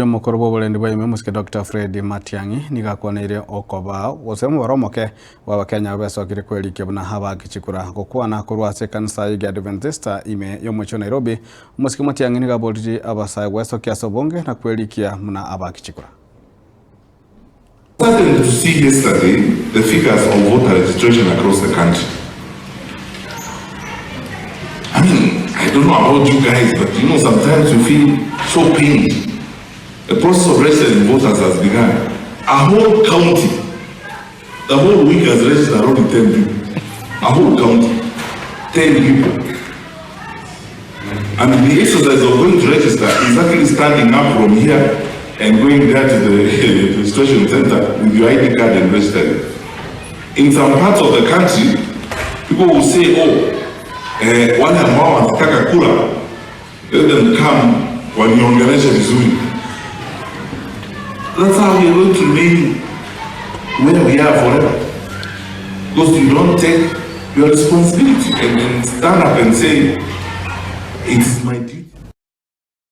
Mukuru b'obulendi bw'aime musike Dr. Fred Matiang'i nigakwaniire okoba osemu baromoke wa Wakenya besokire kwelikia buna habagichikura gukwana kurwase kanisa ya Adventista ime yomucho Nairobi musike Matiang'i nigaboliji abasai wesokia sobonge na kwelikia muna abagichikura. Starting to see yesterday the figures of voter registration across the country. I mean, I don't know about you guys, but you know, sometimes you feel so pained. The process of registering voters has begun. A whole county, the whole week has registered only 10 people. A whole county, 10 people. And the exercise of going to register is actually standing up from here and going there to the registration center with your ID card and registering. In some parts of the country, people will say, wale ambao wanataka kura, let them come waniongeleshe vizuri. That's how we are going to remain where we are forever. Because you don't take your responsibility and stand up and say, it's my